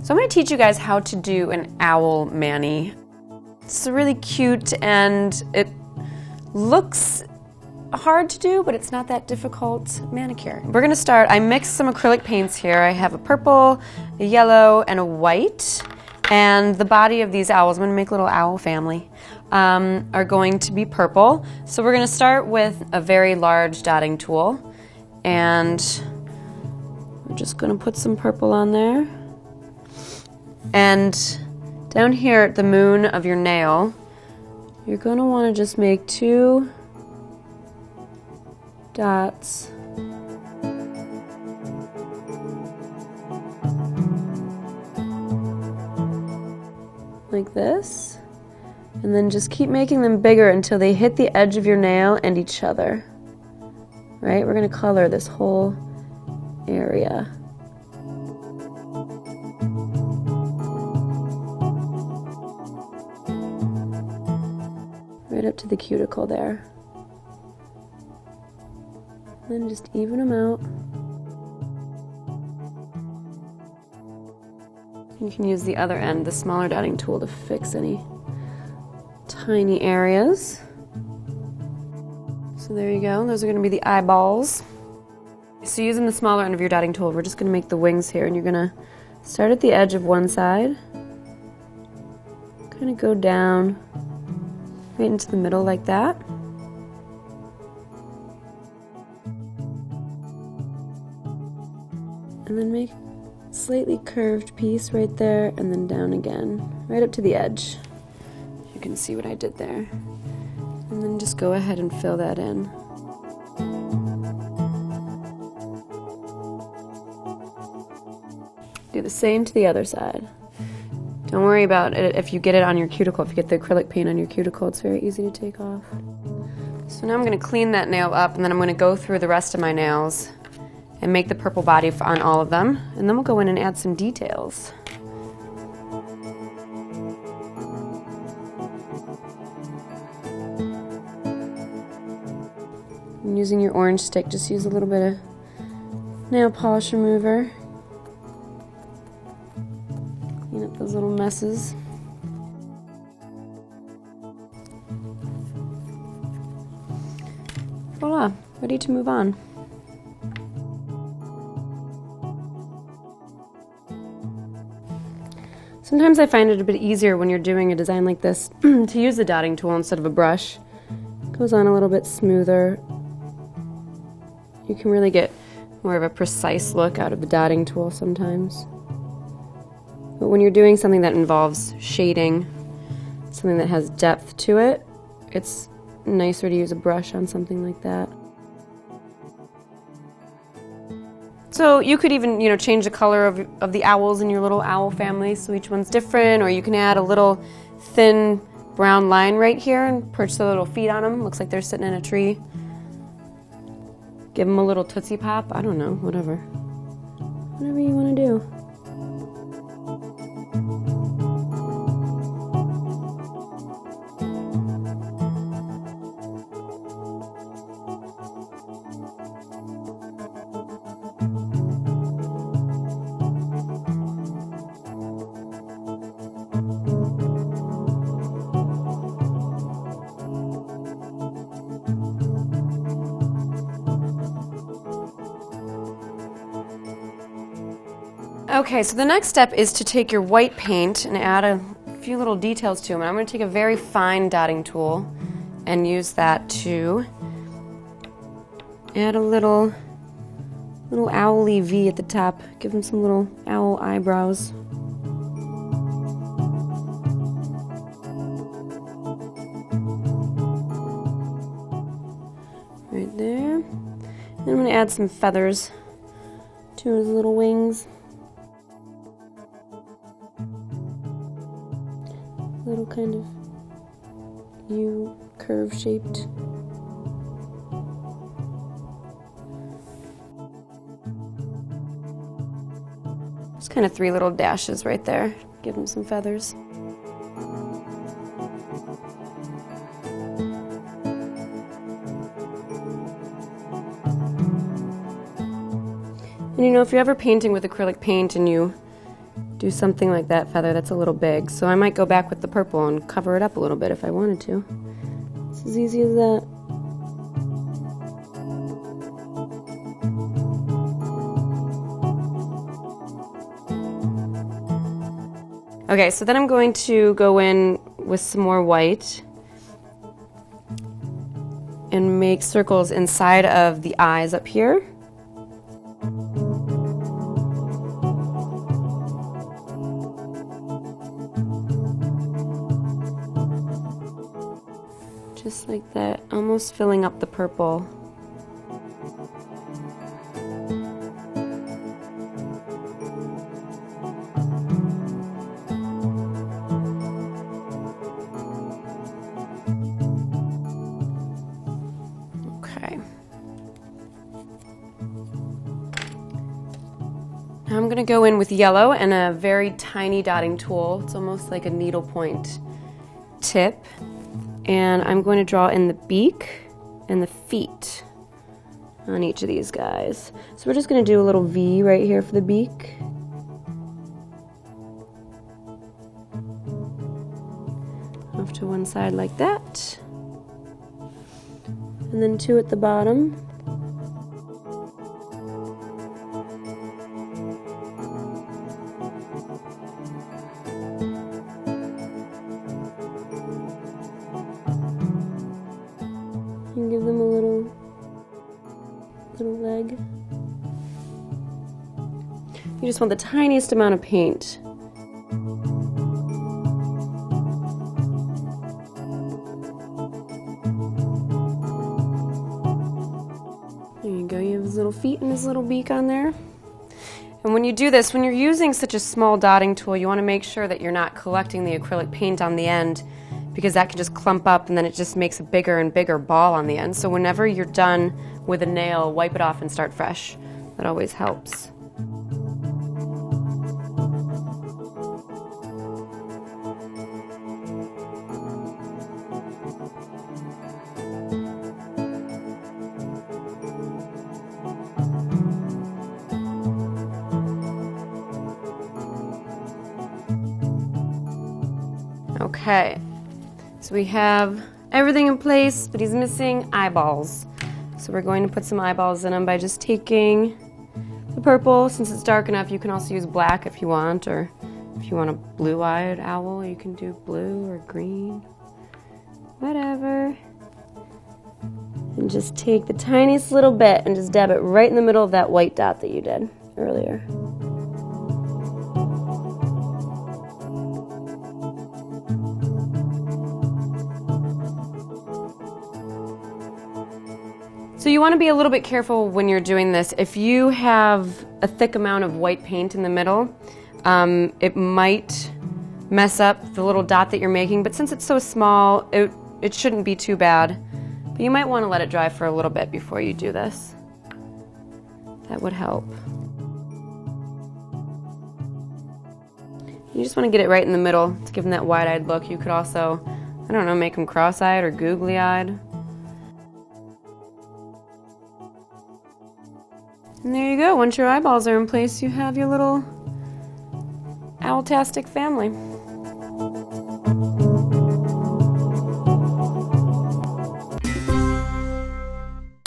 So I'm going to teach you guys how to do an owl mani. It's really cute and it looks hard to do, but it's not that difficult manicure. We're going to start, I mixed some acrylic paints here. I have a purple, a yellow, and a white. And the body of these owls, I'm going to make a little owl family, are going to be purple. So we're going to start with a very large dotting tool. And we're just going to put some purple on there. And down here at the moon of your nail, you're going to want to just make 2 dots. Like this. And then just keep making them bigger until they hit the edge of your nail and each other. Right? We're going to color this whole area. Right up to the cuticle there. And then just even them out. You can use the other end, the smaller dotting tool, to fix any tiny areas. So there you go, those are going to be the eyeballs. So using the smaller end of your dotting tool, we're just going to make the wings here, and you're going to start at the edge of one side, kind of go down right into the middle like that. And then make a slightly curved piece right there, and then down again, right up to the edge. You can see what I did there. And then just go ahead and fill that in. Do the same to the other side. Don't worry about it if you get it on your cuticle. If you get the acrylic paint on your cuticle, it's very easy to take off. So now I'm going to clean that nail up, and then I'm going to go through the rest of my nails and make the purple body on all of them. And then we'll go in and add some details. And using your orange stick, just use a little bit of nail polish remover. Clean up those little messes. Voila, ready to move on. Sometimes I find it a bit easier when you're doing a design like this to use the dotting tool instead of a brush. It goes on a little bit smoother. You can really get more of a precise look out of the dotting tool sometimes. But when you're doing something that involves shading, something that has depth to it, it's nicer to use a brush on something like that. So you could even, change the color of the owls in your little owl family, so each one's different, or you can add a little thin brown line right here and perch the little feet on them. Looks like they're sitting in a tree. Give them a little Tootsie Pop. I don't know, whatever. Whatever you want to do. Okay, so the next step is to take your white paint and add a few little details to them. And I'm going to take a very fine dotting tool and use that to add a little owly V at the top. Give them some little owl eyebrows. Right there. Then I'm going to add some feathers to his little wings. Little kind of U curve shaped. Just kind of 3 little dashes right there. Give them some feathers. And if you're ever painting with acrylic paint and you do something like that feather. That's a little big. So I might go back with the purple and cover it up a little bit if I wanted to. It's as easy as that. Okay, so then I'm going to go in with some more white and make circles inside of the eyes up here. Just like that, almost filling up the purple. Okay. Now I'm going to go in with yellow and a very tiny dotting tool. It's almost like a needlepoint tip. And I'm going to draw in the beak and the feet on each of these guys. So we're just going to do a little V right here for the beak. Off to one side like that. And then two at the bottom. And give them a little leg. You just want the tiniest amount of paint. There you go, you have his little feet and his little beak on there. And when you do this, when you're using such a small dotting tool, you want to make sure that you're not collecting the acrylic paint on the end, because that can just clump up and then it just makes a bigger and bigger ball on the end. So whenever you're done with a nail, wipe it off and start fresh. That always helps. Okay. So we have everything in place, but he's missing eyeballs. So we're going to put some eyeballs in him by just taking the purple. Since it's dark enough, you can also use black if you want, or if you want a blue-eyed owl, you can do blue or green, whatever. And just take the tiniest little bit and just dab it right in the middle of that white dot that you did earlier. So you want to be a little bit careful when you're doing this. If you have a thick amount of white paint in the middle, it might mess up the little dot that you're making, but since it's so small, it shouldn't be too bad. But you might want to let it dry for a little bit before you do this. That would help. You just want to get it right in the middle to give them that wide-eyed look. You could also, I don't know, make them cross-eyed or googly-eyed. And there you go. Once your eyeballs are in place, you have your little owl-tastic family.